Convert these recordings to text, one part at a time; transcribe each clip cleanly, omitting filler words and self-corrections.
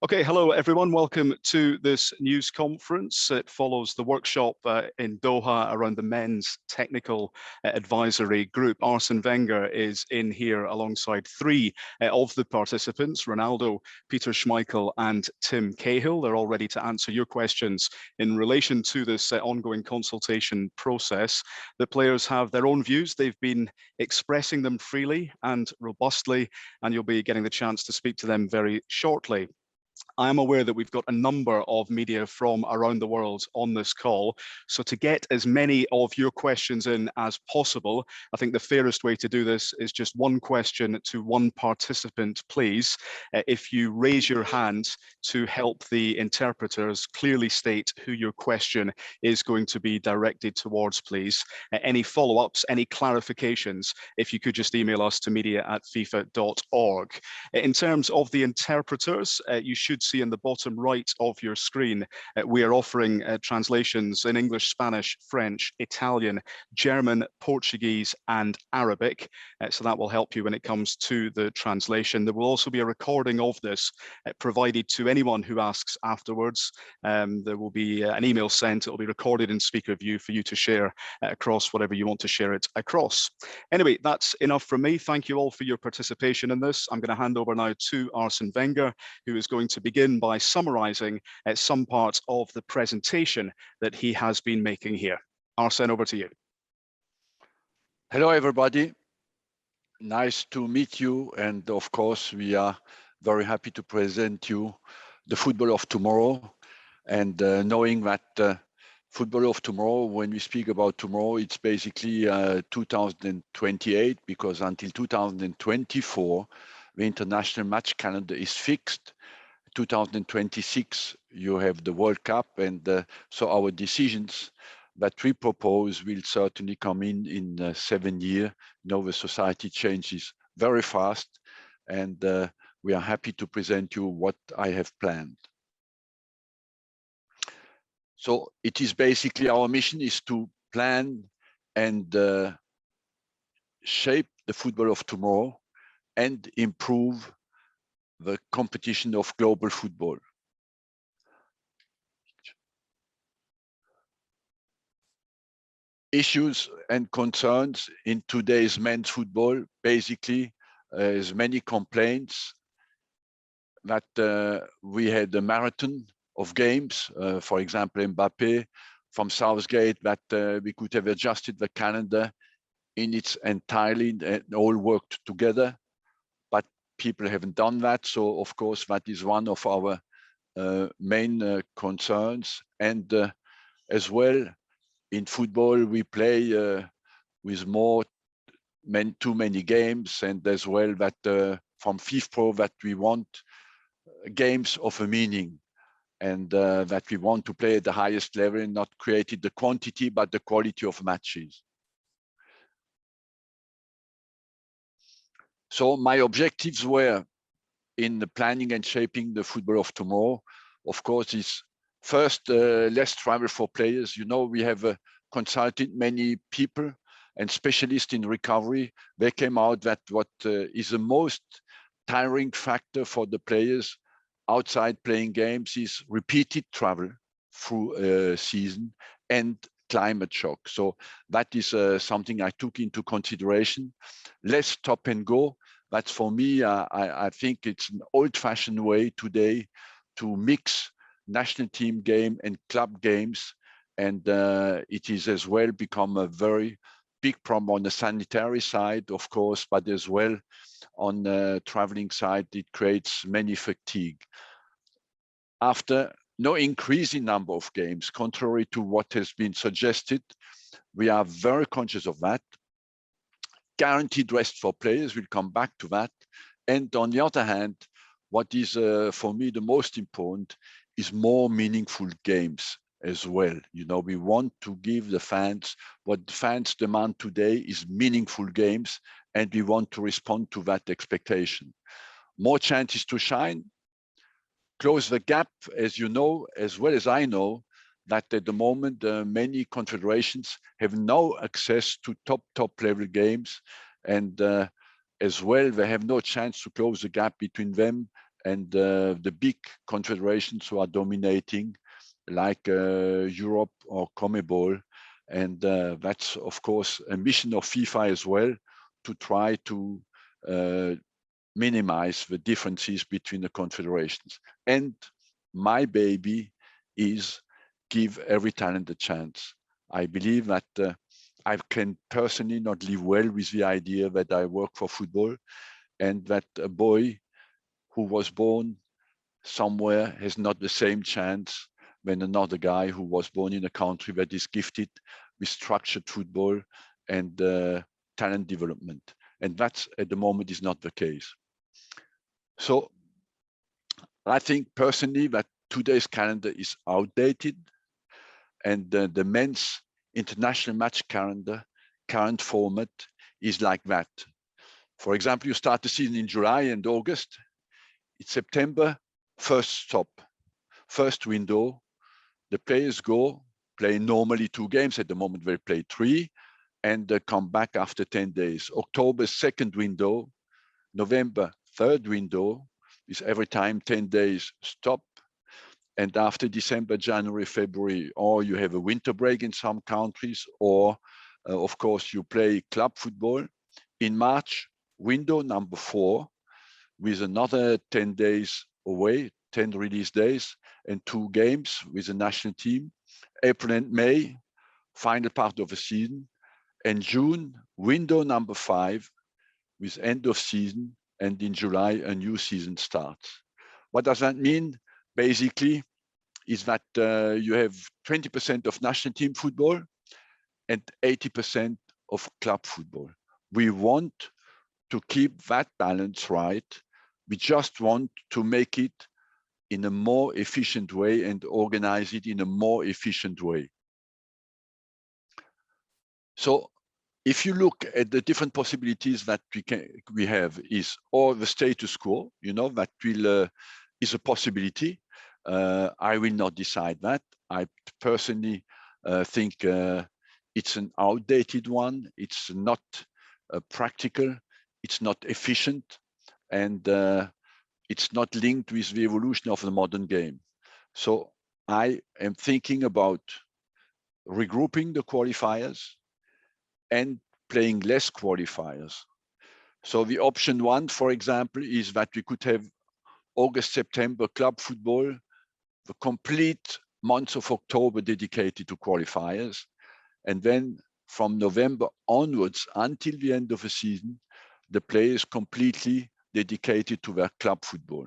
Okay, hello everyone. Welcome to this news conference. It follows the workshop in Doha around the men's technical advisory group. Arsene Wenger is in here alongside three of the participants, Ronaldo, Peter Schmeichel and Tim Cahill. They're all ready to answer your questions in relation to this ongoing consultation process. The players have their own views. They've been expressing them freely and robustly, and you'll be getting the chance to speak to them very shortly. I am aware that we've got a number of media from around the world on this call. So to get as many of your questions in as possible, I think the fairest way to do this is just one question to one participant, please. If you raise your hand to help the interpreters clearly state who your question is going to be directed towards, please. Any follow-ups, any clarifications, if you could just email us to media@fifa.org. In terms of the interpreters, you should see in the bottom right of your screen, we are offering translations in English, Spanish, French, Italian, German, Portuguese, and Arabic. So that will help you when it comes to the translation. There will also be a recording of this provided to anyone who asks afterwards. There will be an email sent. It will be recorded in speaker view for you to share across whatever you want to share it across. Anyway, that's enough from me. Thank you all for your participation in this. I'm going to hand over now to Arsene Wenger, who is going to begin by summarizing some parts of the presentation that he has been making here. Arsene, over to you. Hello, everybody. Nice to meet you. And of course, we are very happy to present you the football of tomorrow. And knowing that football of tomorrow, when we speak about tomorrow, it's basically 2028, because until 2024, the international match calendar is fixed. 2026, you have the World Cup, and so our decisions that we propose will certainly come in 7 years. You know, the society changes very fast, and we are happy to present you what I have planned. So it is basically our mission is to plan and shape the football of tomorrow and improve the competition of global football. Issues and concerns in today's men's football, basically, is many complaints that we had a marathon of games, for example, Mbappe from Southgate, that we could have adjusted the calendar in its entirely and all worked together. But people haven't done that. So, of course, that is one of our main concerns. And as well, in football, we play with too many games, and as well that from FIFPro that we want games of a meaning, and that we want to play at the highest level and not created the quantity, but the quality of matches. So my objectives were in the planning and shaping the football of tomorrow, of course, is first, less travel for players. You know, we have consulted many people and specialists in recovery. They came out that what is the most tiring factor for the players outside playing games is repeated travel through a season and climate shock. So that is something I took into consideration. Less stop and go. That's for me, I think it's an old-fashioned way today to mix national team game and club games. And it is as well become a very big problem on the sanitary side, of course, but as well on the traveling side, it creates many fatigue. After no increase in number of games, contrary to what has been suggested, we are very conscious of that. Guaranteed rest for players, we'll come back to that. And on the other hand, what is for me the most important is more meaningful games as well. You know, we want to give the fans what the fans demand today is meaningful games, and we want to respond to that expectation. More chances to shine, close the gap, as you know, as well as I know, that at the moment, many confederations have no access to top level games. And as well, they have no chance to close the gap between them and the big confederations who are dominating, like Europe or CONMEBOL. And that's, of course, a mission of FIFA as well, to try to minimize the differences between the confederations. And my baby is give every talent a chance. I believe that I can personally not live well with the idea that I work for football and that a boy who was born somewhere has not the same chance than another guy who was born in a country that is gifted with structured football and talent development. And that's at the moment is not the case. So I think personally that today's calendar is outdated, and the men's international match calendar, current format, is like that. For example, you start the season in July and August. It's September, first stop, first window. The players go, play normally 2 games. At the moment, they play 3, and come back after 10 days. October, second window. November, third window, is every time 10 days stop. And after December, January, February, or you have a winter break in some countries, or of course you play club football. In March, window number 4, with another 10 days away, 10 release days, and 2 games with the national team. April and May, final part of the season. And June, window number 5, with end of season, and in July, a new season starts. What does that mean? Basically, is that you have 20% of national team football and 80% of club football. We want to keep that balance right. We just want to make it in a more efficient way and organize it in a more efficient way. So if you look at the different possibilities that we have, is or the status quo, you know, that will is a possibility. I will not decide that. I personally think it's an outdated one. It's not practical. It's not efficient, and it's not linked with the evolution of the modern game. So I am thinking about regrouping the qualifiers and playing less qualifiers. So the option 1, for example, is that we could have August, September club football, the complete month of October dedicated to qualifiers. And then from November onwards until the end of the season, the players completely dedicated to their club football.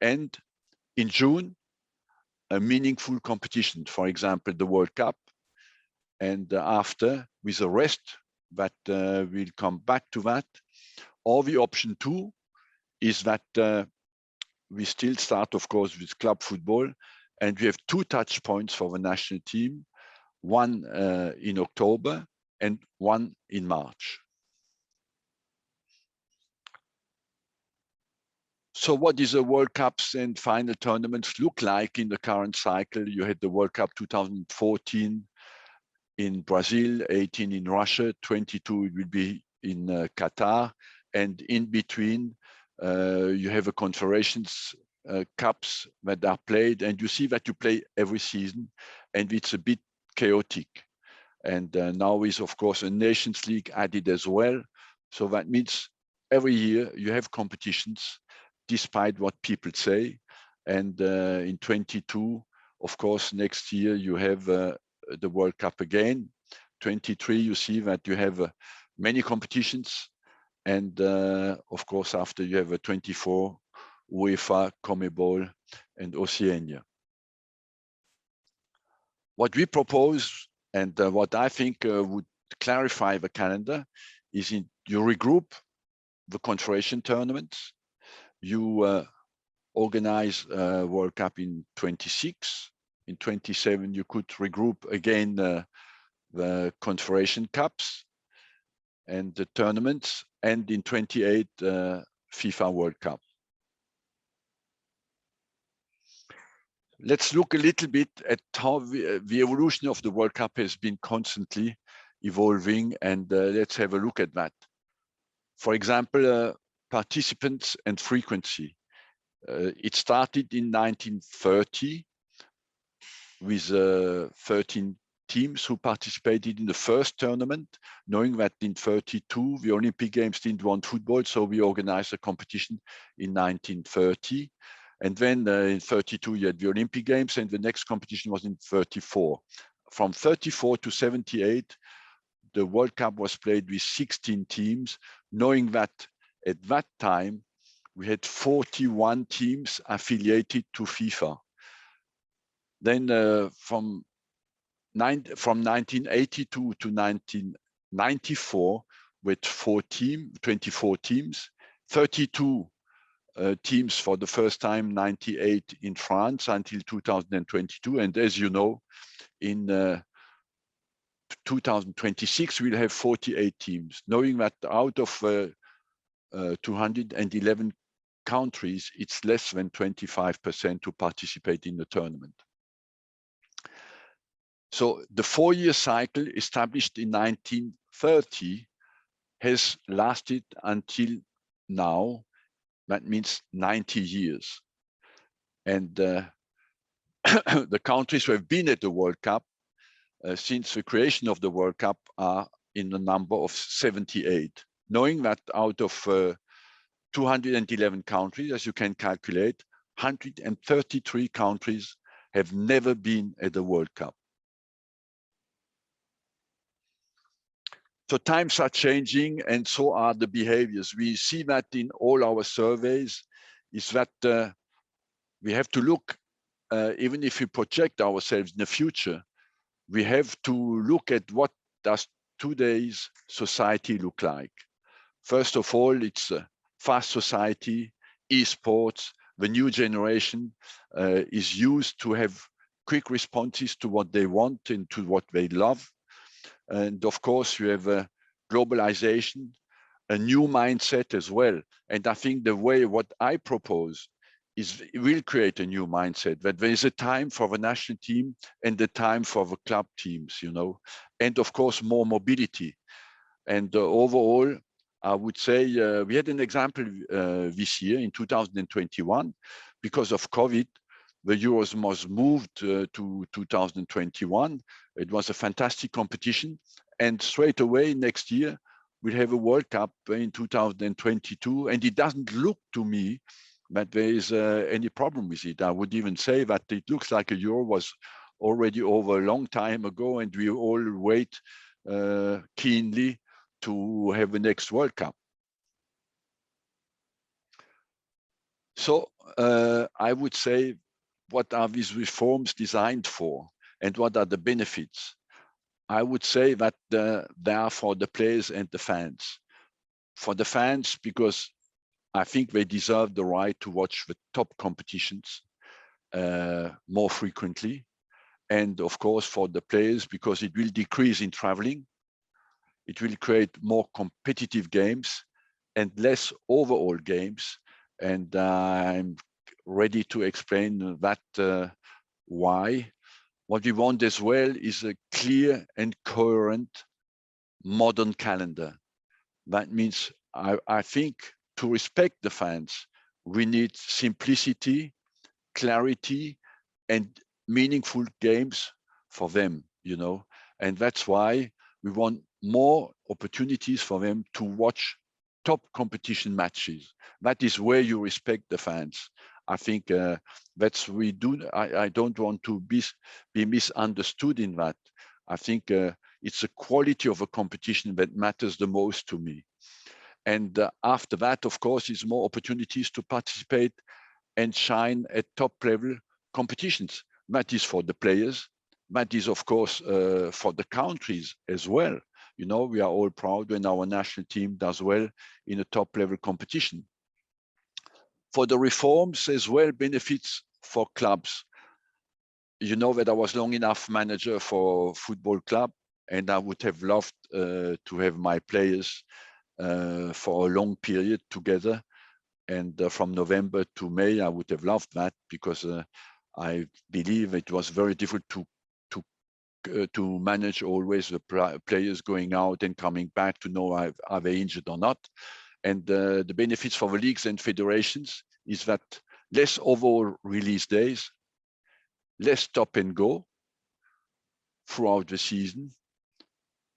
And in June, a meaningful competition, for example, the World Cup. And after, with a rest, that we'll come back to that. Or the option 2 is that we still start, of course, with club football, and we have 2 touch points for the national team, one in October and one in March. So what does the World Cups and final tournaments look like in the current cycle? You had the World Cup 2014 in Brazil, 18 in Russia, 22 it will be in Qatar, and in between you have a confederations cups that are played, and you see that you play every season, and it's a bit chaotic. And now is, of course, a Nations League added as well. So that means every year you have competitions, despite what people say. And in 22, of course, next year you have the World Cup again. 23, you see that you have many competitions. And of course, after you have a 24, UEFA, CONMEBOL, and Oceania. What we propose, and what I think would clarify the calendar, is you regroup the confederation tournaments. You organize a World Cup in 26. In 27, you could regroup again the confederation cups and the tournaments, and in 28, FIFA World Cup. Let's look a little bit at how the evolution of the World Cup has been constantly evolving, and let's have a look at that. For example, participants and frequency. It started in 1930 with 13 teams who participated in the first tournament, knowing that in 32 the Olympic Games didn't want football, so we organized a competition in 1930. And then in 32 you had the Olympic Games, and the next competition was in 34. From 34 to 78, the World Cup was played with 16 teams, knowing that at that time we had 41 teams affiliated to FIFA. Then from 1982 to 1994, with 24 teams, 32 teams for the first time, 98 in France until 2022. And as you know, in 2026, we'll have 48 teams, knowing that out of 211 countries, it's less than 25% to participate in the tournament. So the 4-year cycle established in 1930 has lasted until now. That means 90 years. And the countries who have been at the World Cup since the creation of the World Cup are in the number of 78, knowing that out of 211 countries, as you can calculate, 133 countries have never been at the World Cup. So times are changing, and so are the behaviors. We see that in all our surveys, is that we have to look, even if we project ourselves in the future, we have to look at what does today's society look like. First of all, it's a fast society, esports, the new generation is used to have quick responses to what they want and to what they love. And of course, you have globalization, a new mindset as well. And I think the way what I propose is it will create a new mindset, that there is a time for the national team and a time for the club teams, you know, and of course, more mobility. And overall, I would say we had an example this year in 2021, because of COVID, the Euros was moved to 2021. It was a fantastic competition. And straight away next year, we'll have a World Cup in 2022. And it doesn't look to me that there is any problem with it. I would even say that it looks like a Euro was already over a long time ago, and we all wait keenly to have the next World Cup. So I would say, what are these reforms designed for, and what are the benefits? I would say that they are for the players and the fans. For the fans, because I think they deserve the right to watch the top competitions more frequently. And of course, for the players, because it will decrease in traveling. It will create more competitive games and less overall games. And I'm ready to explain that why. What we want as well is a clear and coherent modern calendar. That means I think to respect the fans, we need simplicity, clarity, and meaningful games for them, you know. And that's why we want more opportunities for them to watch top competition matches. That is where you respect the fans. I think that's we do. I don't want to be misunderstood in that. I think it's the quality of a competition that matters the most to me. And after that, of course, is more opportunities to participate and shine at top level competitions. That is for the players. That is, of course, for the countries as well. You know, we are all proud when our national team does well in a top level competition. For the reforms as well, benefits for clubs. You know that I was long enough manager for football club, and I would have loved to have my players for a long period together. And from November to May, I would have loved that, because I believe it was very difficult to manage always the players going out and coming back to know are they injured or not. And the benefits for the leagues and federations is that less overall release days, less stop and go throughout the season,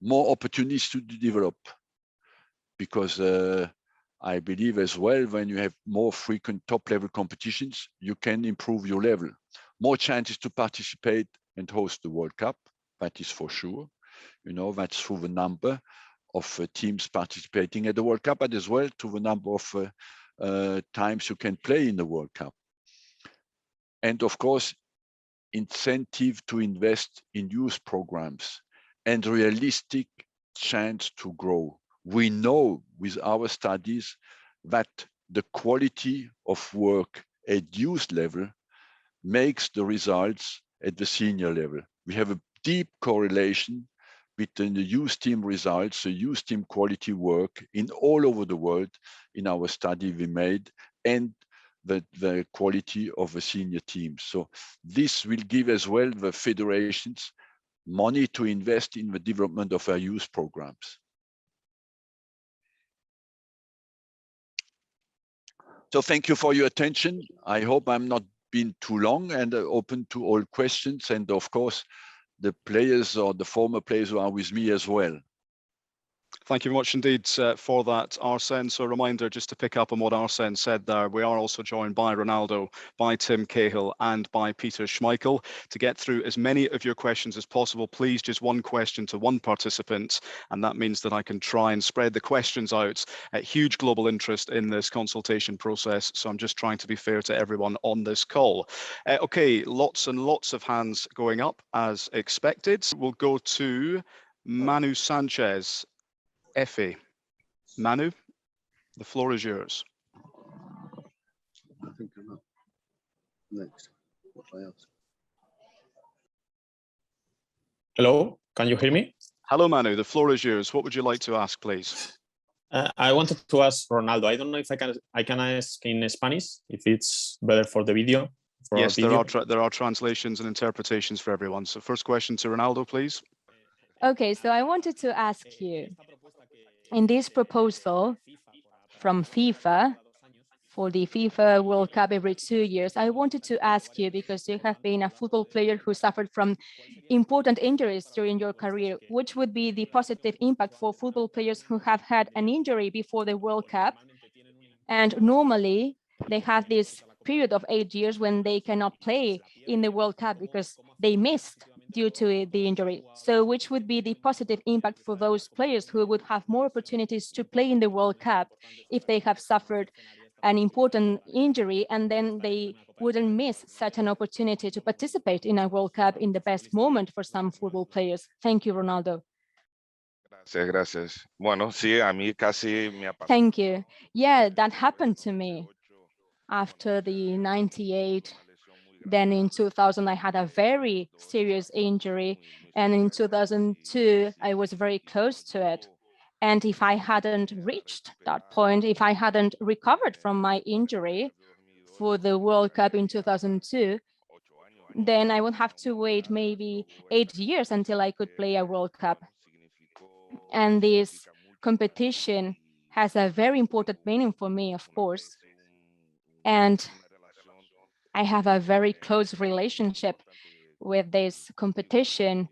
more opportunities to develop. Because I believe as well, when you have more frequent top-level competitions, you can improve your level. More chances to participate and host the World Cup, that is for sure. You know, that's through the number of teams participating at the World Cup, but as well to the number of times you can play in the World Cup. And of course, incentive to invest in youth programs and realistic chance to grow. We know with our studies that the quality of work at youth level makes the results at the senior level. We have a deep correlation between the youth team results, the youth team quality work in all over the world in our study we made, and the quality of the senior teams. So this will give as well the federations money to invest in the development of our youth programs. So thank you for your attention. I hope I'm not been too long and open to all questions. And of course, the players or the former players who are with me as well. Thank you very much indeed for that, Arsene. So a reminder, just to pick up on what Arsene said there, we are also joined by Ronaldo, by Tim Cahill and by Peter Schmeichel. To get through as many of your questions as possible, please just one question to one participant. And that means that I can try and spread the questions out. Huge global interest in this consultation process. So I'm just trying to be fair to everyone on this call. Okay, lots and lots of hands going up as expected. We'll go to Manu Sanchez. Effie. Manu, the floor is yours. I think I'm up next. What I ask? Hello, can you hear me? Hello, Manu, the floor is yours. What would you like to ask, please? I wanted to ask Ronaldo. I don't know if I can ask in Spanish, if it's better for the video. Yes, there are translations and interpretations for everyone. So first question to Ronaldo, please. Okay, so I wanted to ask you, in this proposal from FIFA for the FIFA World Cup every 2 years, I wanted to ask you, because you have been a football player who suffered from important injuries during your career, which would be the positive impact for football players who have had an injury before the World Cup? And normally they have this period of 8 years when they cannot play in the World Cup because they missed due to the injury. So which would be the positive impact for those players who would have more opportunities to play in the World Cup if they have suffered an important injury, and then they wouldn't miss such an opportunity to participate in a World Cup in the best moment for some football players? Thank you, Ronaldo. Gracias. Bueno, sí, a mí casi me ha pasado. Thank you. Yeah, that happened to me after the 98. Then in 2000, I had a very serious injury. And in 2002, I was very close to it. And if I hadn't reached that point, if I hadn't recovered from my injury for the World Cup in 2002, then I would have to wait maybe 8 years until I could play a World Cup. And this competition has a very important meaning for me, of course. And I have a very close relationship with this competition.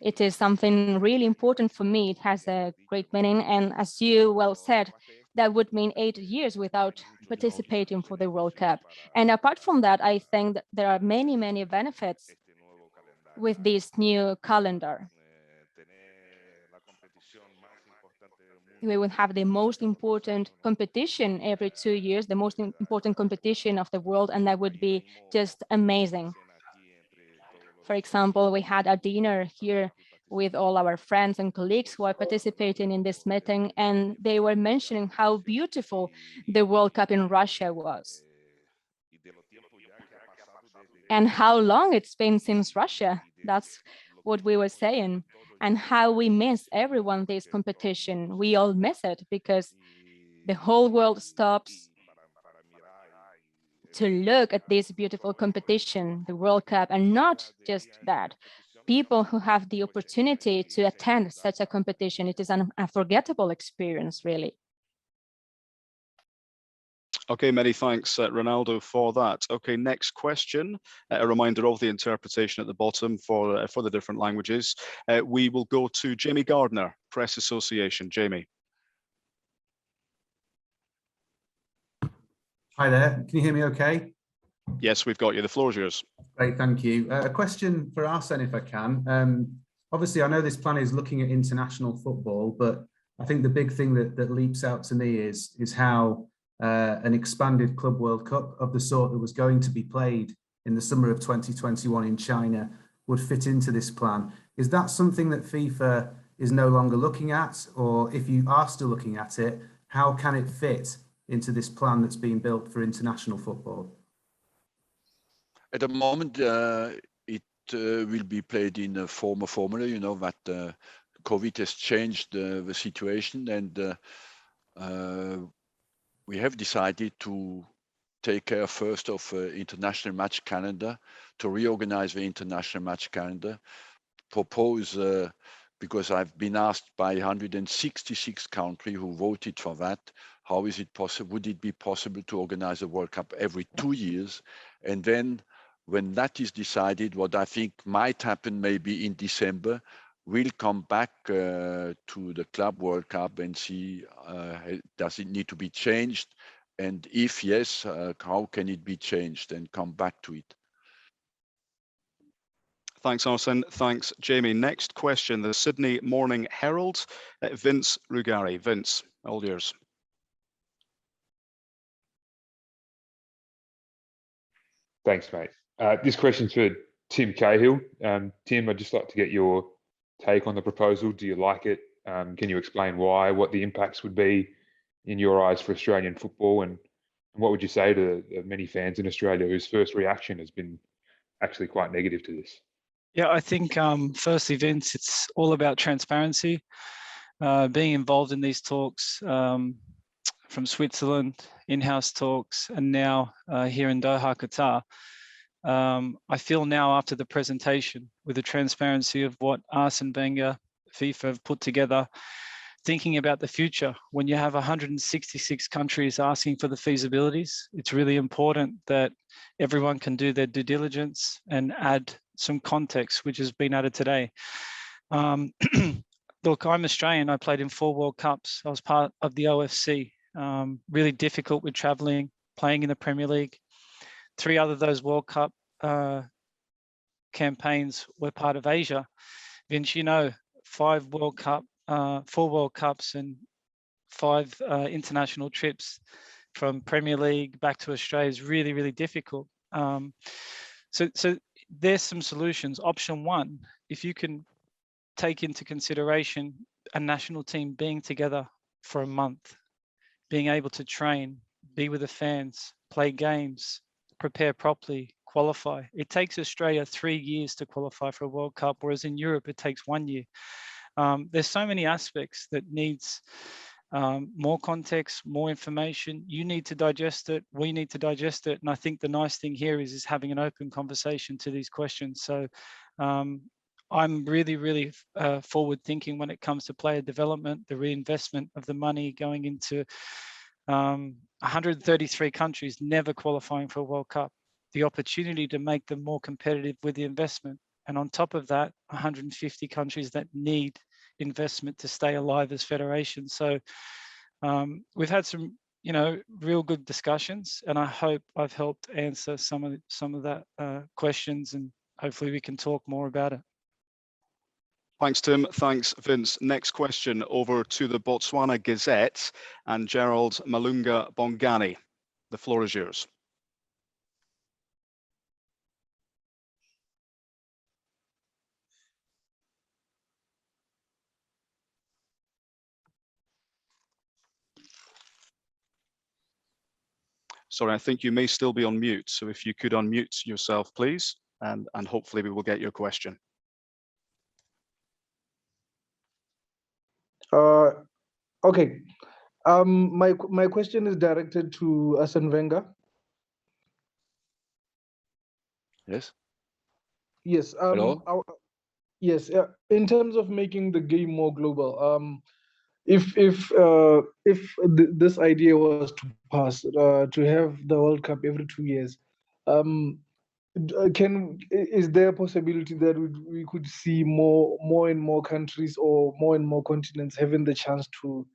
It is something really important for me. It has a great meaning. And as you well said, that would mean 8 years without participating for the World Cup. And apart from that, I think that there are many, many benefits with this new calendar. We will have the most important competition every 2 years, the most important competition of the world, and that would be just amazing. For example, we had a dinner here with all our friends and colleagues who are participating in this meeting, and they were mentioning how beautiful the World Cup in Russia was. And how long it's been since Russia. That's what we were saying. And how we miss everyone this competition. We all miss it because the whole world stops to look at this beautiful competition, the World Cup, and not just that. People who have the opportunity to attend such a competition, it is an unforgettable experience, really. Okay, many thanks, Ronaldo, for that. Okay, next question. A reminder of the interpretation at the bottom for the different languages. We will go to Jamie Gardner, Press Association. Jamie. Hi there. Can you hear me okay? Yes, we've got you. The floor is yours. Great, thank you. A question for Arsene, if I can. Obviously, I know this plan is looking at international football, but I think the big thing that leaps out to me is how an expanded Club World Cup of the sort that was going to be played in the summer of 2021 in China would fit into this plan. Is that something that FIFA is no longer looking at? Or if you are still looking at it, how can it fit into this plan that's being built for international football? At the moment, it will be played in a former formula. You know that COVID has changed the situation, and we have decided to take care first of international match calendar, to reorganize the international match calendar, propose, because I've been asked by 166 countries who voted for that, how is it possible, would it be possible to organize a World Cup every 2 years? And then when that is decided, what I think might happen maybe in December, we'll come back to the Club World Cup and see, does it need to be changed? And if yes, how can it be changed, and come back to it? Thanks, Arsene. Thanks, Jamie. Next question, the Sydney Morning Herald. Vince Rugari. Vince, all yours. Thanks, mate. This question's for Tim Cahill. Tim, I'd just like to get your take on the proposal. Do you like it? Can you explain why, what the impacts would be in your eyes for Australian football? And what would you say to the many fans in Australia whose first reaction has been actually quite negative to this? Yeah, I think firstly, Vince, it's all about transparency. Being involved in these talks from Switzerland, in-house talks, and now here in Doha, Qatar. I feel now after the presentation with the transparency of what Arsene Wenger, FIFA have put together, thinking about the future, when you have 166 countries asking for the feasibilities, it's really important that everyone can do their due diligence and add some context, which has been added today. Look, I'm Australian. I played in 4 World Cups. I was part of the OFC. Really difficult with traveling, playing in the Premier League. 3 other of those World Cup campaigns were part of Asia. Vince, you know, 4 World Cups and 5 international trips from Premier League back to Australia is really, really difficult. So there's some solutions. Option 1, if you can take into consideration a national team being together for a month, being able to train, be with the fans, play games, prepare properly, qualify. It takes Australia 3 years to qualify for a World Cup, whereas in Europe, it takes 1 year. There's so many aspects that needs more context, more information. You need to digest it. We need to digest it. And I think the nice thing here is having an open conversation to these questions. So I'm really, really forward thinking when it comes to player development, the reinvestment of the money going into 133 countries never qualifying for a World Cup, the opportunity to make them more competitive with the investment. And on top of that, 150 countries that need investment to stay alive as federations. So we've had some, you know, real good discussions, and I hope I've helped answer some of that questions, and hopefully we can talk more about it. Thanks, Tim. Thanks, Vince. Next question over to the Botswana Gazette and Gerald Malunga Bongani. The floor is yours. Sorry, I think you may still be on mute. So if you could unmute yourself, please, and hopefully we will get your question. Okay. My question is directed to Arsene Wenger. Yes. Yes. Hello? Yes. In terms of making the game more global, this idea was to pass, to have the World Cup every 2 years, is there a possibility that we could see more and more countries or more and more continents having the chance to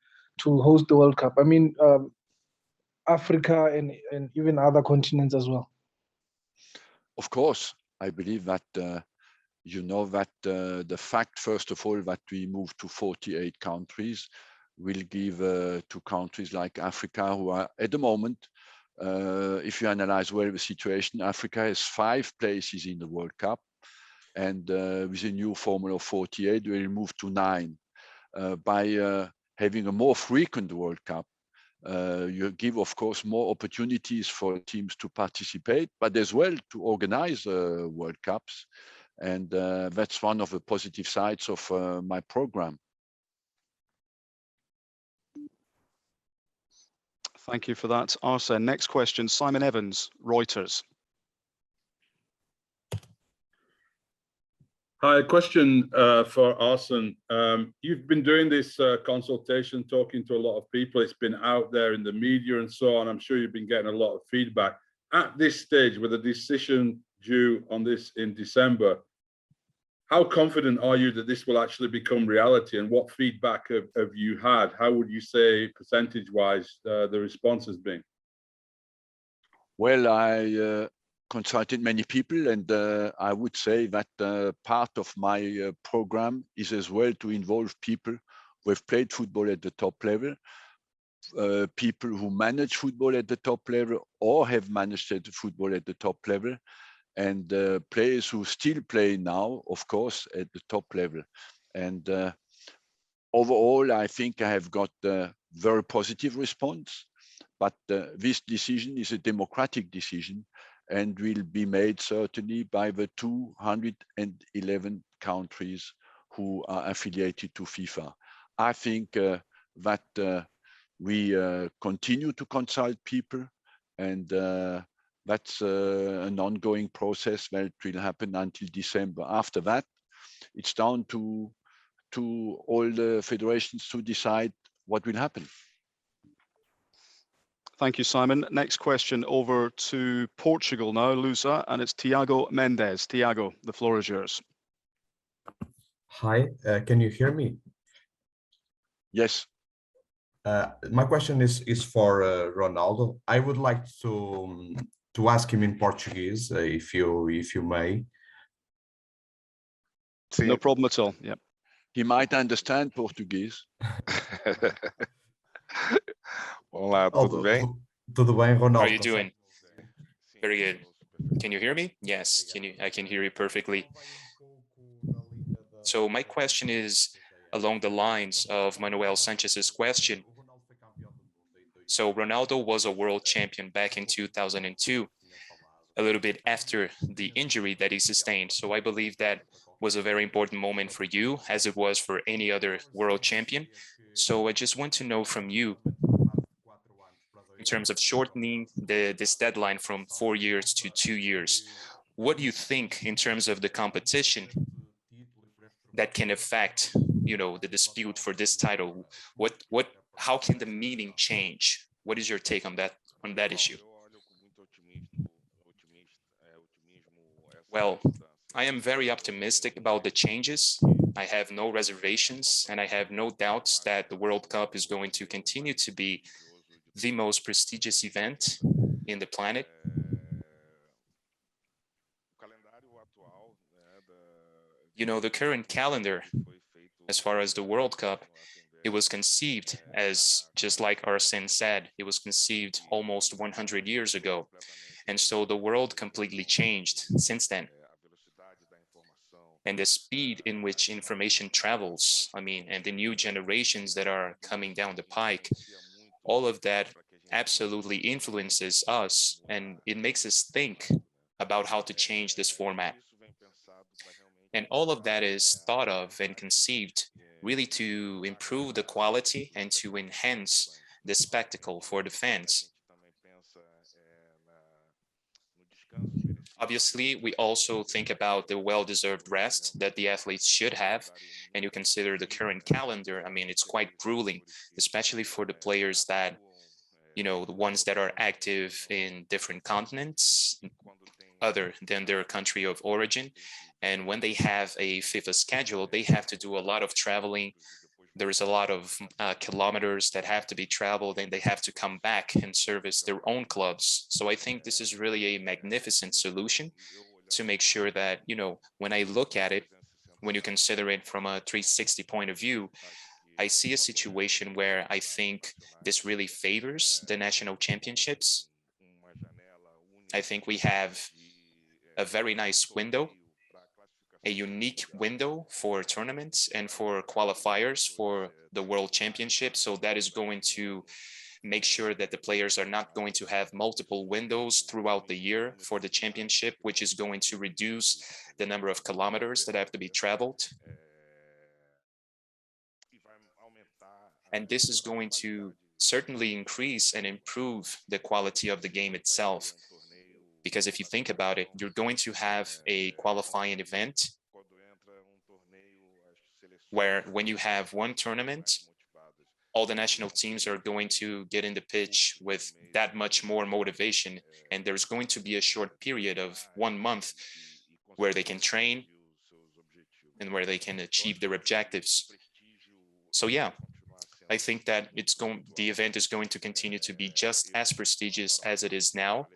host the World Cup? I mean, Africa and even other continents as well. Of course, I believe that you know that the fact, first of all, that we moved to 48 countries will give to countries like Africa, who are at the moment, if you analyze well the situation, Africa has 5 places in the World Cup, and with a new formula of 48, we will move to 9. By having a more frequent World Cup, you give, of course, more opportunities for teams to participate, but as well to organize World Cups. And that's one of the positive sides of my program. Thank you for that, Arsene. Next question, Simon Evans, Reuters. Hi, question for Arsene. You've been doing this consultation, talking to a lot of people. It's been out there in the media and so on. I'm sure you've been getting a lot of feedback. At this stage, with a decision due on this in December, how confident are you that this will actually become reality, and what feedback have you had? How would you say, percentage-wise, the response has been? Well, I consulted many people, and I would say that part of my program is as well to involve people who have played football at the top level, people who manage football at the top level or have managed football at the top level, and players who still play now, of course, at the top level. And overall, I think I have got a very positive response, but this decision is a democratic decision and will be made certainly by the 211 countries who are affiliated to FIFA. I think that we continue to consult people, and that's an ongoing process that will happen until December. After that, it's down to all the federations to decide what will happen. Thank you, Simon. Next question over to Portugal now, Lusa, and it's Tiago Mendes. Tiago, the floor is yours. Hi, can you hear me? Yes. My question is for Ronaldo. I would like to ask him in Portuguese, if you may. No problem at all. Yeah. He might understand Portuguese. Olá, tudo bem? Tudo bem, Ronaldo? How are you doing? Very good. Can you hear me? Yes, I can hear you perfectly. So my question is along the lines of Manuel Sanchez's question. So Ronaldo was a world champion back in 2002, a little bit after the injury that he sustained. So I believe that was a very important moment for you, as it was for any other world champion. So I just want to know from you, in terms of shortening this deadline from 4 years to 2 years, what do you think in terms of the competition that can affect, the dispute for this title? How can the meaning change? What is your take on that issue? Well, I am very optimistic about the changes. I have no reservations, and I have no doubts that the World Cup is going to continue to be the most prestigious event in the planet. The current calendar, as far as the World Cup, it was conceived as, just like Arsene said, it was conceived almost 100 years ago. And so the world completely changed since then. And the speed in which information travels, and the new generations that are coming down the pike, all of that absolutely influences us, and it makes us think about how to change this format. And all of that is thought of and conceived really to improve the quality and to enhance the spectacle for the fans. Obviously, we also think about the well-deserved rest that the athletes should have, and you consider the current calendar. I mean, it's quite grueling, especially for the players that, you know, the ones that are active in different continents other than their country of origin. And when they have a FIFA schedule, they have to do a lot of traveling. There's a lot of kilometers that have to be traveled, and they have to come back and service their own clubs. So I think this is really a magnificent solution to make sure that, you know, when I look at it, when you consider it from a 360 point of view, I see a situation where I think this really favors the national championships. I think we have a very nice window, a unique window for tournaments and for qualifiers for the World Championship. So that is going to make sure that the players are not going to have multiple windows throughout the year for the championship, which is going to reduce the number of kilometers that have to be traveled. And this is going to certainly increase and improve the quality of the game itself. Because if you think about it, you're going to have a qualifying event where when you have one tournament, all the national teams are going to get in the pitch with that much more motivation. And there's going to be a short period of 1 month where they can train and where they can achieve their objectives. So yeah, I think that the event is going to continue to be just as prestigious as it is now.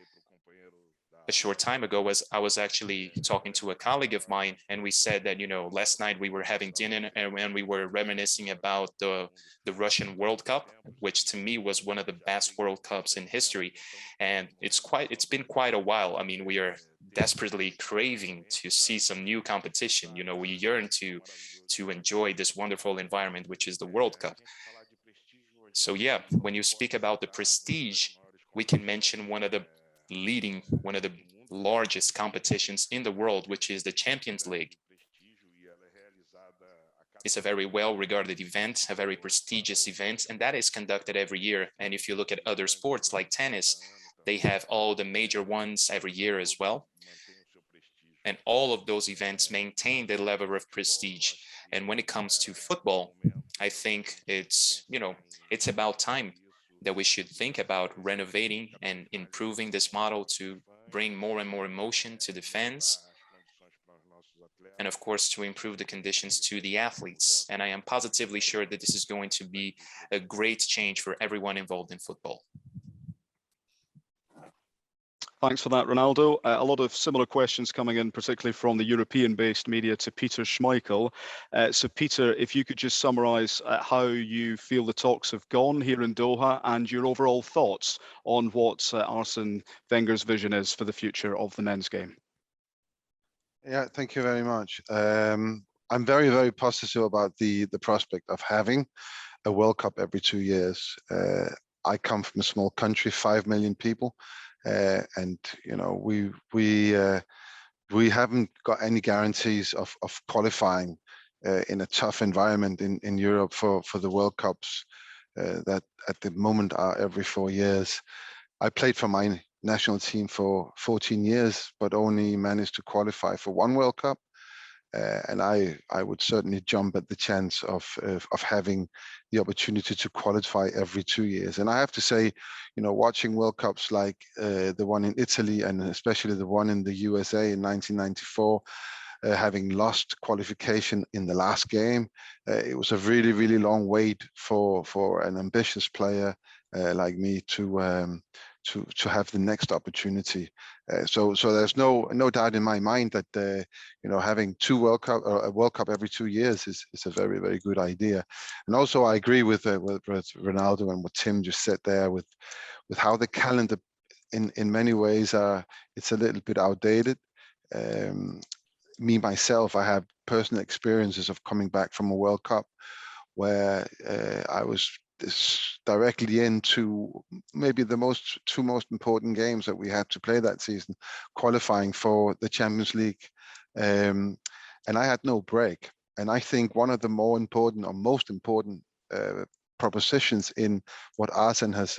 A short time ago, I was actually talking to a colleague of mine, and we said that, you know, last night we were having dinner and we were reminiscing about the Russian World Cup, which to me was one of the best World Cups in history. And it's been quite a while. I mean, we are desperately craving to see some new competition. You know, we yearn to enjoy this wonderful environment, which is the World Cup. So yeah, when you speak about the prestige, we can mention one of the largest competitions in the world, which is the Champions League. It's a very well-regarded event, a very prestigious event, and that is conducted every year. And if you look at other sports like tennis, they have all the major ones every year as well. And all of those events maintain the level of prestige. And when it comes to football, I think it's, you know, it's about time that we should think about renovating and improving this model to bring more and more emotion to the fans, and of course to improve the conditions to the athletes. And I am positively sure that this is going to be a great change for everyone involved in football. Thanks for that, Ronaldo. A lot of similar questions coming in, particularly from the European-based media, to Peter Schmeichel. So Peter, if you could just summarise how you feel the talks have gone here in Doha and your overall thoughts on what Arsene Wenger's vision is for the future of the men's game. Yeah, thank you very much. I'm very, very positive about the prospect of having a World Cup every 2 years. I come from a small country, 5 million people. And you know, we haven't got any guarantees of qualifying in a tough environment in Europe for the World Cups that at the moment are every 4 years. I played for my national team for 14 years, but only managed to qualify for 1 World Cup. And I would certainly jump at the chance of having the opportunity to qualify every 2 years. And I have to say, you know, watching World Cups like the one in Italy and especially the one in the USA in 1994, having lost qualification in the last game, it was a really, really long wait for an ambitious player like me to have the next opportunity. So there's no doubt in my mind that you know, having a World Cup every 2 years is a very, very good idea. And also I agree with Ronaldo and what Tim just said there with how the calendar in many ways it's a little bit outdated. Me myself, I have personal experiences of coming back from a World Cup where I was directly into maybe the two most important games that we had to play that season, qualifying for the Champions League, and I had no break. And I think one of the more important or most important propositions in what Arsene has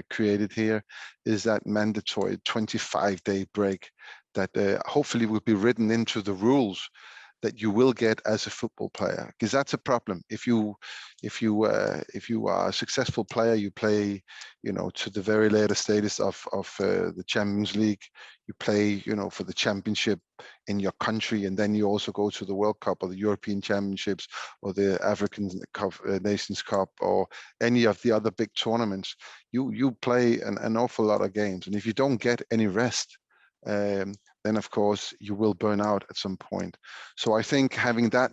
created here is that mandatory 25-day break that hopefully will be written into the rules that you will get as a football player, because that's a problem. If you are a successful player, you play, to the very later stages of the Champions League, you play, for the championship in your country, and then you also go to the World Cup or the European Championships or the African Cup, Nations Cup, or any of the other big tournaments. You play an awful lot of games, and if you don't get any rest, then of course you will burn out at some point. So I think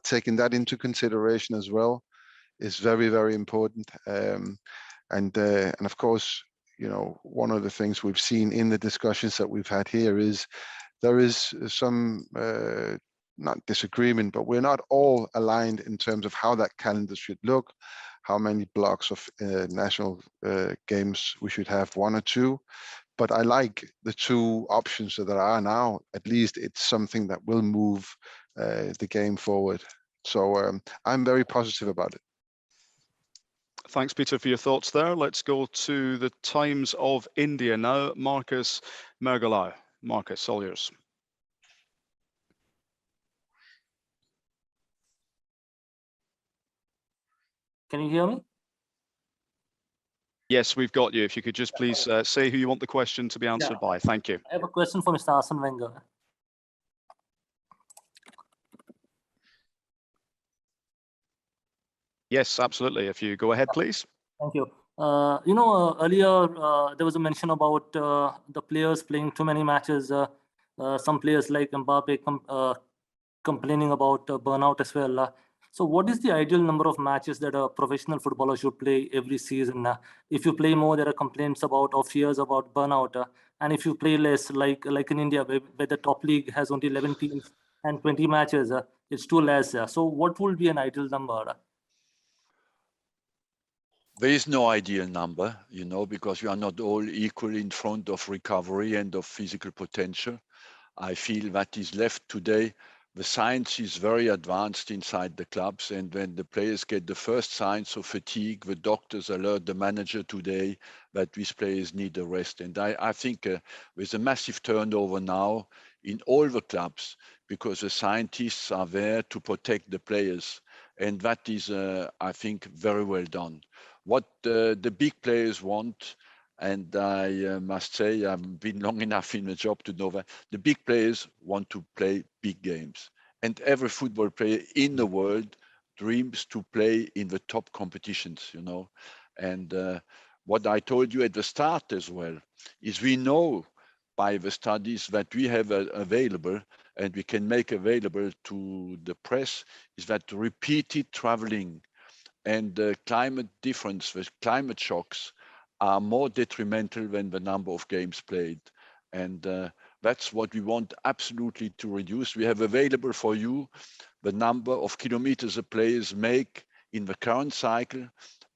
taking that into consideration as well is very, very important. And of course, one of the things we've seen in the discussions that we've had here is there is some not disagreement, but we're not all aligned in terms of how that calendar should look, how many blocks of national games we should have, 1 or 2. But I like the 2 options that there are now. At least it's something that will move the game forward. So I'm very positive about it. Thanks, Peter, for your thoughts there. Let's go to the Times of India now. Marcus Mergalau. Marcus, all yours. Can you hear me? Yes, we've got you. If you could just please say who you want the question to be answered by. Thank you. I have a question for Mr. Arsene Wenger. Yes, absolutely. If you go ahead, please. Thank you. Earlier there was a mention about the players playing too many matches. Some players like Mbappe complaining about burnout as well. So what is the ideal number of matches that a professional footballer should play every season? If you play more, there are complaints or fears about burnout. And if you play less, like in India, where the top league has only 11 teams and 20 matches, it's too less. So what would be an ideal number? There is no ideal number, because we are not all equal in front of recovery and of physical potential. I feel that is left today. The science is very advanced inside the clubs, and when the players get the first signs of fatigue, the doctors alert the manager today that these players need a rest. And I think there's a massive turnover now in all the clubs, because the scientists are there to protect the players. And that is, I think, very well done. What the big players want, and I must say I've been long enough in the job to know that the big players want to play big games. And every football player in the world dreams to play in the top competitions, And what I told you at the start as well is we know by the studies that we have available and we can make available to the press is that repeated traveling and climate difference, the climate shocks are more detrimental than the number of games played. And that's what we want absolutely to reduce. We have available for you the number of kilometers the players make in the current cycle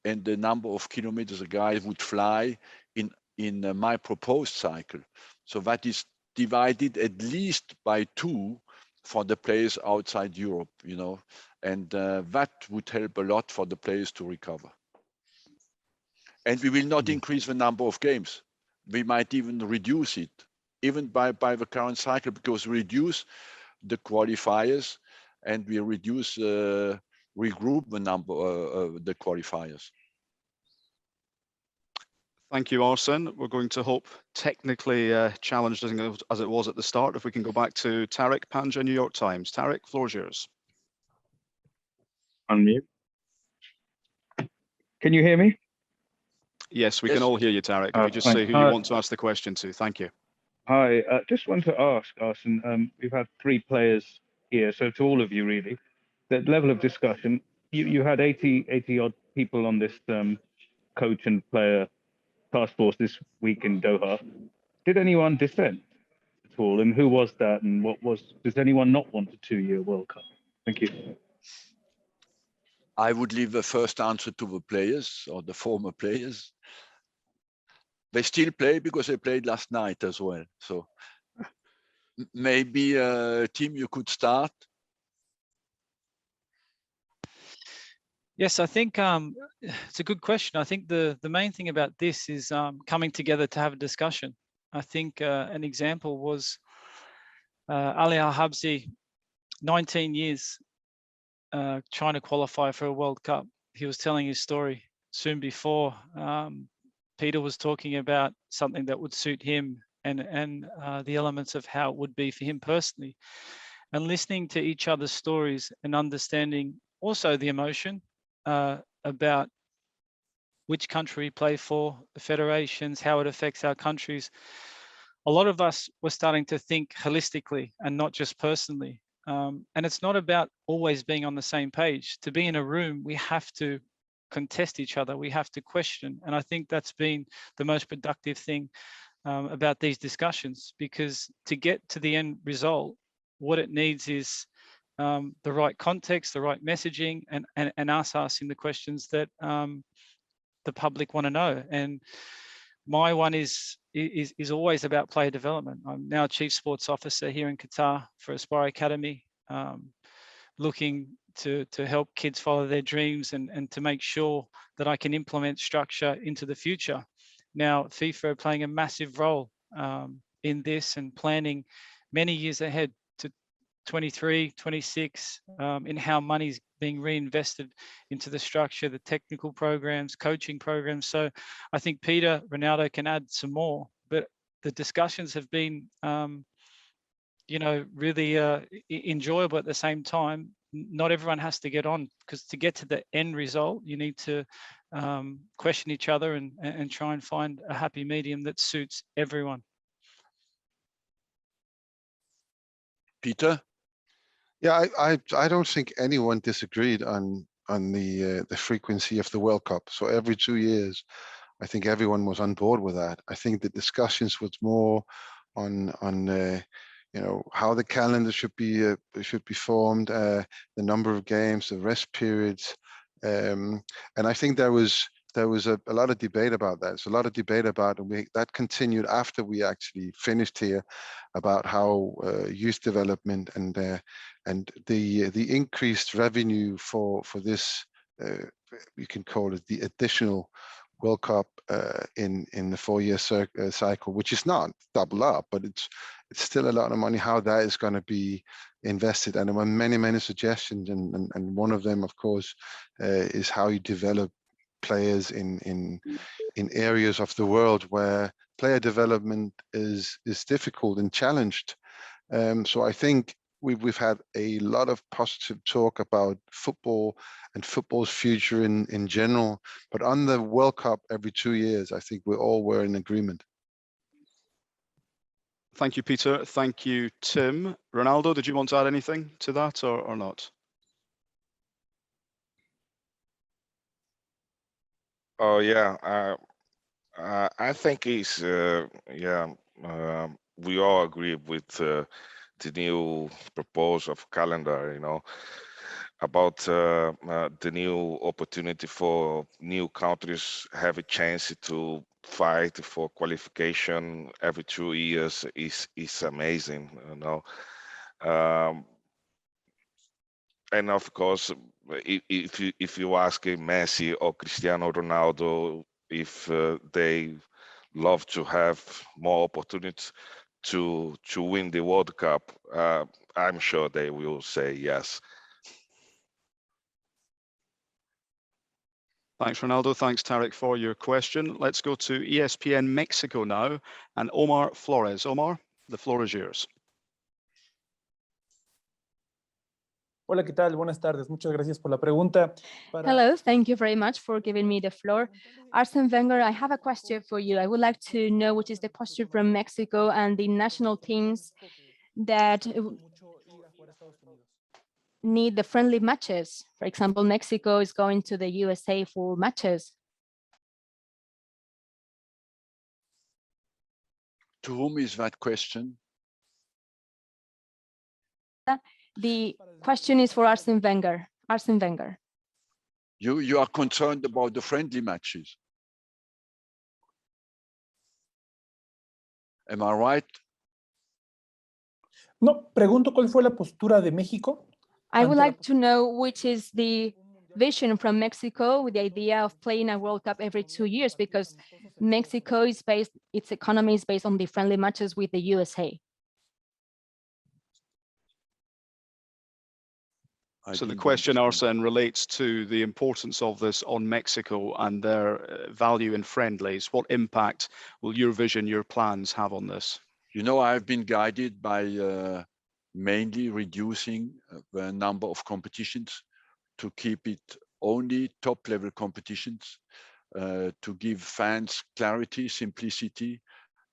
and the number of kilometers a guy would fly in my proposed cycle. So that is divided at least by 2 for the players outside Europe, and that would help a lot for the players to recover. And we will not increase the number of games. We might even reduce it, even by the current cycle, because we reduce the qualifiers and we regroup the number of the qualifiers. Thank you, Arsene. We're going to hope technically challenged as it was at the start. If we can go back to Tariq Panja, New York Times. Tariq, floor is yours. Unmute. Can you hear me? Yes, we can all hear you, Tariq. If you just say who you want to ask the question to. Thank you. Hi, just want to ask, Arsene, we've had 3 players here, so to all of you really, that level of discussion, you had 80 odd people on this coach and player task force this week in Doha. Did anyone dissent at all? And who was that? And does anyone not want a 2-year World Cup? Thank you. I would leave the first answer to the players or the former players. They still play because they played last night as well. So maybe Tim, you could start. Yes, I think it's a good question. I think the main thing about this is coming together to have a discussion. I think an example was Ali Al-Habsi, 19 years trying to qualify for a World Cup. He was telling his story soon before. Peter was talking about something that would suit him and the elements of how it would be for him personally. And listening to each other's stories and understanding also the emotion about which country we play for, the federations, how it affects our countries. A lot of us were starting to think holistically and not just personally. And it's not about always being on the same page. To be in a room, we have to contest each other. We have to question. And I think that's been the most productive thing about these discussions, because to get to the end result, what it needs is the right context, the right messaging, and us asking the questions that the public want to know. And my one is always about player development. I'm now Chief Sports Officer here in Qatar for Aspire Academy, looking to help kids follow their dreams and to make sure that I can implement structure into the future. Now, FIFA are playing a massive role in this and planning many years ahead to 23, 26, in how money's being reinvested into the structure, the technical programs, coaching programs. So I think Peter, Ronaldo can add some more, but the discussions have been, really enjoyable at the same time. Not everyone has to get on, because to get to the end result, you need to question each other and try and find a happy medium that suits everyone. Peter? Yeah, I don't think anyone disagreed on the frequency of the World Cup. So every 2 years, I think everyone was on board with that. I think the discussions was more on how the calendar should be formed, the number of games, the rest periods, and I think there was a lot of debate about that. There's a lot of debate about, and that continued after we actually finished here, about how youth development and the increased revenue for this, we can call it the additional World Cup in the 4-year cycle, which is not double up, but it's still a lot of money. How that is going to be invested, and there were many suggestions, and one of them, of course, is how you develop players in areas of the world where player development is difficult and challenged. So I think we've had a lot of positive talk about football and football's future in general, but on the World Cup every 2 years, I think we all were in agreement. Thank you, Peter. Thank you, Tim. Ronaldo, did you want to add anything to that or not? Oh yeah, I think it's we all agree with the new proposal of calendar, about the new opportunity for new countries have a chance to fight for qualification every 2 years is amazing, and of course, if you ask Messi or Cristiano Ronaldo if they love to have more opportunities to win the World Cup, I'm sure they will say yes. Thanks, Ronaldo. Thanks, Tarek, for your question. Let's go to ESPN Mexico now, and Omar Flores. Omar, the floor is yours. Hola, ¿qué tal? Buenas tardes. Muchas gracias por la pregunta. Hello, thank you very much for giving me the floor. Arsene Wenger, I have a question for you. I would like to know what is the posture from Mexico and the national teams that need the friendly matches. For example, Mexico is going to the USA for matches. To whom is that question? The question is for Arsene Wenger. Arsene Wenger. You are concerned about the friendly matches. Am I right? No, pregunto cuál fue la postura de México. I would like to know which is the vision from Mexico with the idea of playing a World Cup every 2 years, because Mexico is based, its economy is based on the friendly matches with the USA. So the question, Arsene, relates to the importance of this on Mexico and their value in friendlies. What impact will your vision, your plans have on this? You know, I've been guided by mainly reducing the number of competitions to keep it only top-level competitions, to give fans clarity, simplicity,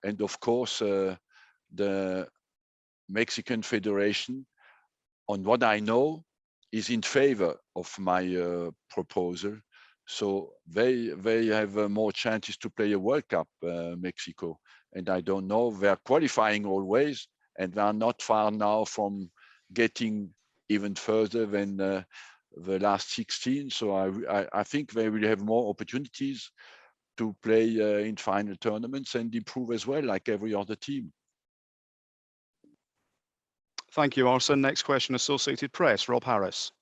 and of course, the Mexican Federation, on what I know, is in favor of my proposal. So they have more chances to play a World Cup, Mexico. And I don't know, they're qualifying always, and they are not far now from getting even further than the last 16. So I think they will have more opportunities to play in final tournaments and improve as well, like every other team. Thank you, Arsene. Next question, Associated Press, Rob Harris.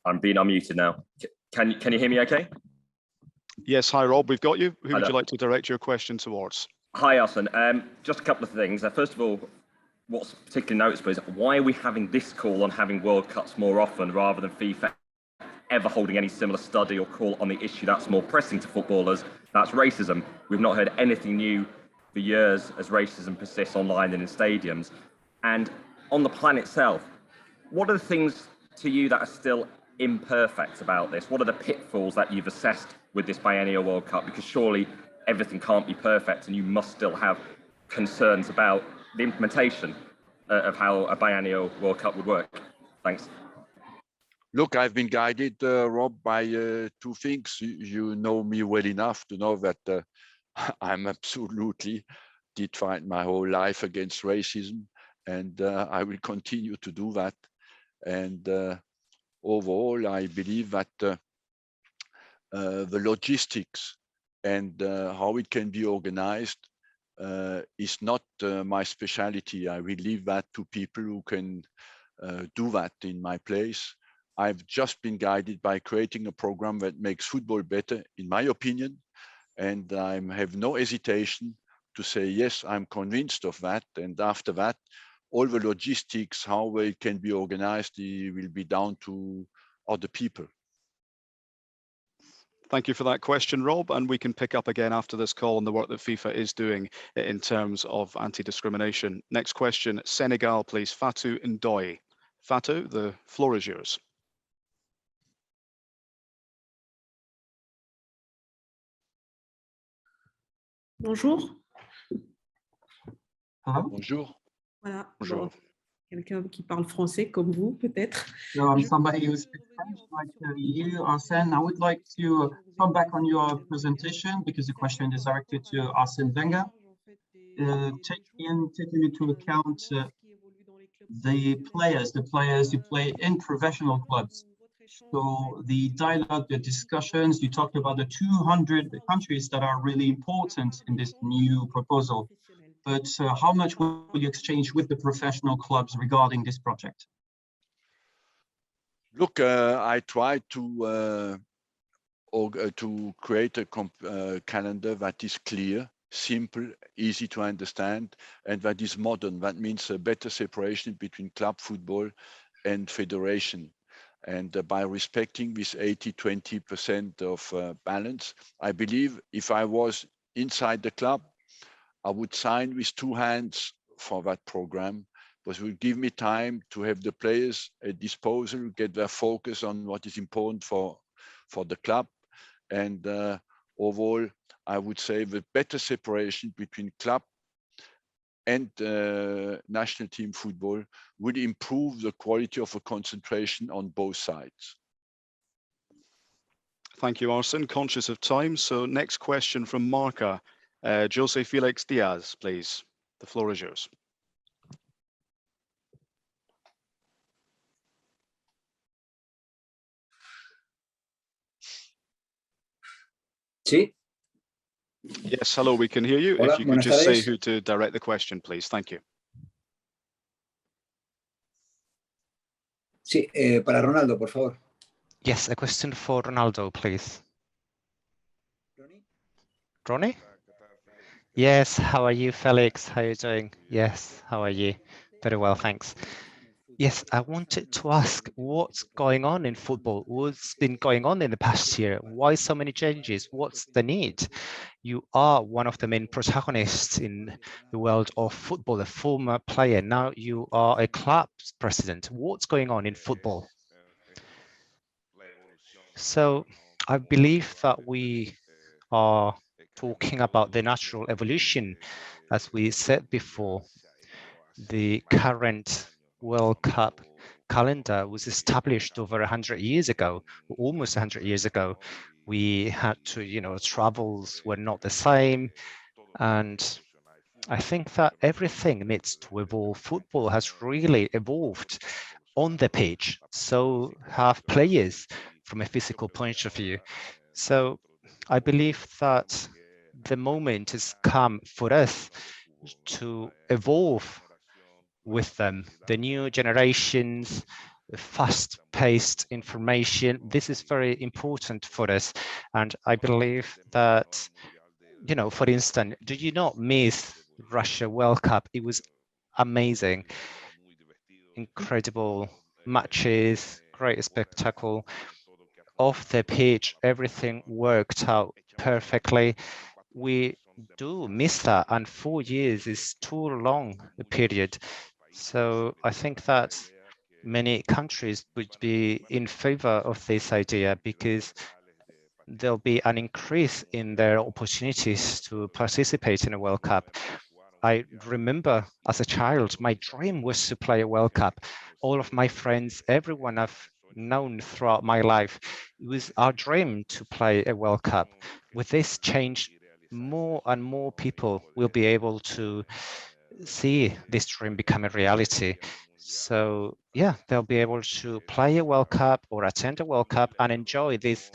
I'm being unmuted now. Can you hear me okay? Yes, hi Rob, we've got you. Who would you like to direct your question towards? Hi Arsene, just a couple of things. First of all, what's particularly noticeable is why are we having this call on having World Cups more often rather than FIFA ever holding any similar study or call on the issue that's more pressing to footballers, that's racism. We've not heard anything new for years as racism persists online and in stadiums. And on the plan itself, what are the things to you that are still imperfect about this? What are the pitfalls that you've assessed with this biennial World Cup? Because surely everything can't be perfect and you must still have concerns about the implementation of how a biennial World Cup would work. Thanks. Look, I've been guided, Rob, by two things. You know me well enough to know that I'm absolutely did fight my whole life against racism, and I will continue to do that. And overall, I believe that the logistics and how it can be organized is not my specialty. I will leave that to people who can do that in my place. I've just been guided by creating a program that makes football better, in my opinion, and I have no hesitation to say, yes, I'm convinced of that. And after that, all the logistics, how it can be organized, it will be down to other people. Thank you for that question, Rob. And we can pick up again after this call on the work that FIFA is doing in terms of anti-discrimination. Next question, Senegal, please. Fatou Ndoye. Fatou, the floor is yours. Bonjour. Bonjour. Voilà. Bonjour. Bon, quelqu'un qui parle français comme vous, peut-être. So I'm somebody who speaks French, like you, Arsene. I would like to come back on your presentation because the question is directed to Arsene Wenger. Taking into account the players who play in professional clubs. So the dialogue, the discussions, you talked about the 200 countries that are really important in this new proposal. But how much will you exchange with the professional clubs regarding this project? Look, I tried to create a calendar that is clear, simple, easy to understand, and that is modern. That means a better separation between club football and federation. And by respecting this 80-20% of balance, I believe if I was inside the club, I would sign with two hands for that program, because it will give me time to have the players at disposal, get their focus on what is important for the club. And overall, I would say the better separation between club and national team football would improve the quality of a concentration on both sides. Thank you, Arsene. Conscious of time. So next question from Marca. Jose Felix Diaz, please. The floor is yours. Sí. Yes, hello, we can hear you. Hola, if you could just buenas say tardes. who to direct the question, please. Thank you. Sí, para Ronaldo, por favor. Yes, a question for Ronaldo, please. Ronnie? Yes, how are you, Felix? How are you doing? Yes, how are you? Very well, thanks. Yes, I wanted to ask what's going on in football? What's been going on in the past year? Why so many changes? What's the need? You are one of the main protagonists in the world of football, a former player. Now you are a club's president. What's going on in football? So I believe that we are talking about the natural evolution. As we said before, the current World Cup calendar was established over 100 years ago, almost 100 years ago. We had to, travels were not the same. And I think that everything needs to evolve. Football has really evolved on the pitch. So have players from a physical point of view. So I believe that the moment has come for us to evolve with them. The new generations, fast-paced information, this is very important for us. And I believe that, for instance, do you not miss Russia World Cup? It was amazing. Incredible matches, great spectacle. Off the pitch, everything worked out perfectly. We do miss that, and 4 years is too long a period. So I think that many countries would be in favor of this idea because there'll be an increase in their opportunities to participate in a World Cup. I remember as a child, my dream was to play a World Cup. All of my friends, everyone I've known throughout my life, it was our dream to play a World Cup. With this change, more and more people will be able to see this dream become a reality. So yeah, they'll be able to play a World Cup or attend a World Cup and enjoy this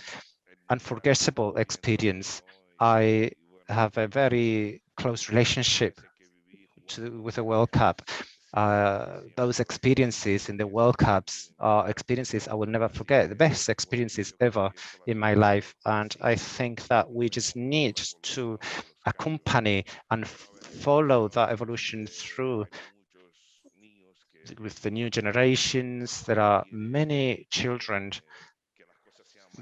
unforgettable experience. I have a very close relationship with the World Cup. Those experiences in the World Cups are experiences I will never forget, the best experiences ever in my life. And I think that we just need to accompany and follow that evolution through with the new generations. There are many children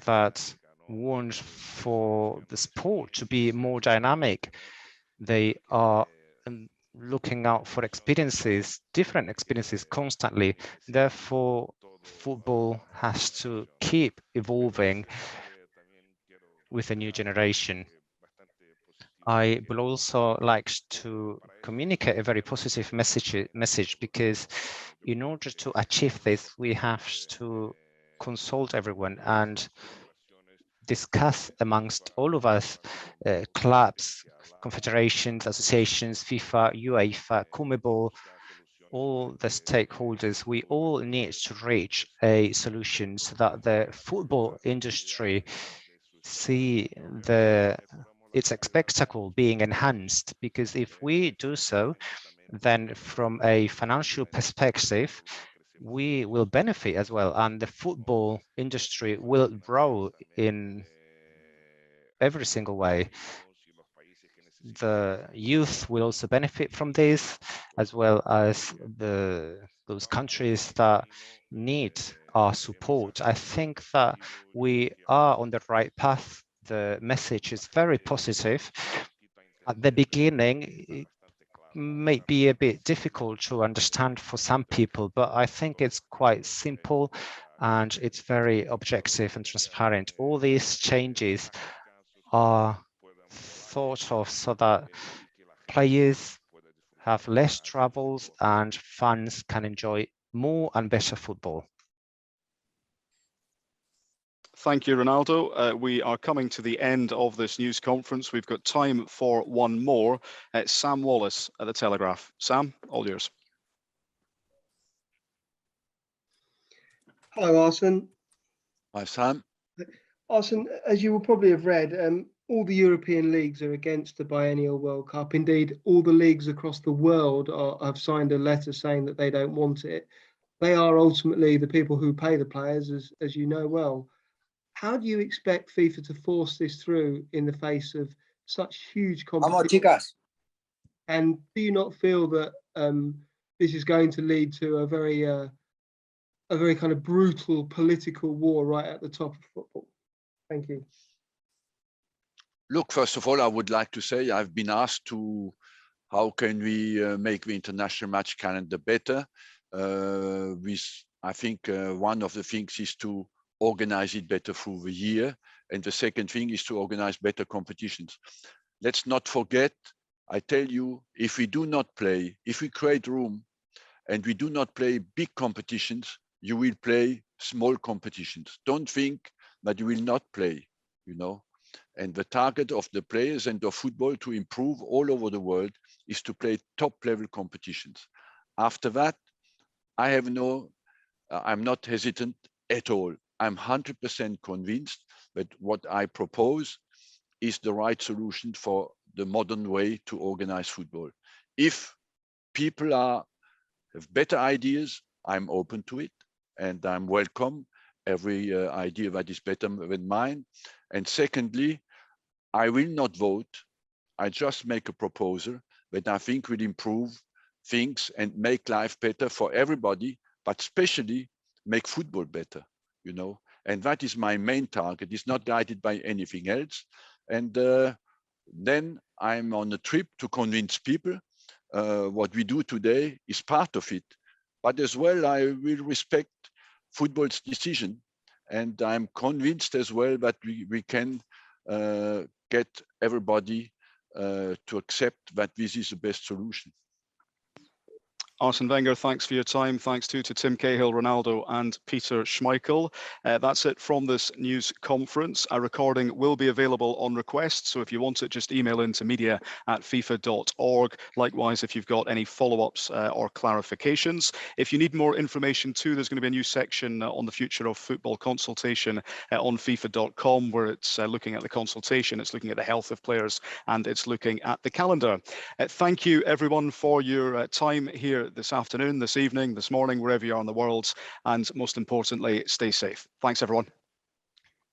that want for the sport to be more dynamic. They are looking out for experiences, different experiences constantly. Therefore, football has to keep evolving with a new generation. I would also like to communicate a very positive message because in order to achieve this, we have to consult everyone and discuss amongst all of us, clubs, confederations, associations, FIFA, UEFA, CONMEBOL, all the stakeholders. We all need to reach a solution so that the football industry see its spectacle being enhanced, because if we do so, then from a financial perspective, we will benefit as well, and the football industry will grow in every single way. The youth will also benefit from this, as well as those countries that need our support. I think that we are on the right path. The message is very positive. At the beginning, it may be a bit difficult to understand for some people, but I think it's quite simple and it's very objective and transparent. All these changes are thought of so that players have less travels and fans can enjoy more and better football. Thank you, Ronaldo. We are coming to the end of this news conference. We've got time for one more. Sam Wallace at the Telegraph. Sam, all yours. Hello, Arsene. Hi, Sam. Arsene, as you will probably have read, all the European leagues are against the biennial World Cup. Indeed, all the leagues across the world have signed a letter saying that they don't want it. They are ultimately the people who pay the players, as you know well. How do you expect FIFA to force this through in the face of such huge competition? And do you not feel that this is going to lead to a very kind of brutal political war right at the top of football? Thank you. Look, first of all, I would like to say I've been asked to how can we make the international match calendar better. I think one of the things is to organize it better through the year. And the second thing is to organize better competitions. Let's not forget, I tell you, if we do not play, if we create room and we do not play big competitions, you will play small competitions. Don't think that you will not play, you know. And the target of the players and of football to improve all over the world is to play top level competitions. After that, I'm not hesitant at all. I'm 100% convinced that what I propose is the right solution for the modern way to organize football. If people have better ideas, I'm open to it and I'm welcome every idea that is better than mine. And secondly, I will not vote. I just make a proposal that I think will improve things and make life better for everybody, but especially make football better, you know. And that is my main target. It's not guided by anything else. And then I'm on a trip to convince people what we do today is part of it. But as well, I will respect football's decision. And I'm convinced as well that we can get everybody to accept that this is the best solution. Arsene Wenger, thanks for your time. Thanks to Tim Cahill, Ronaldo and Peter Schmeichel. That's it from this news conference. A recording will be available on request. So if you want it, just email in to media@fifa.org. Likewise, if you've got any follow-ups or clarifications. If you need more information too, there's going to be a new section on the future of football consultation on FIFA.com, where it's looking at the consultation, it's looking at the health of players, and it's looking at the calendar. Thank you everyone for your time here this afternoon, this evening, this morning, wherever you are in the world, and most importantly, stay safe. Thanks everyone.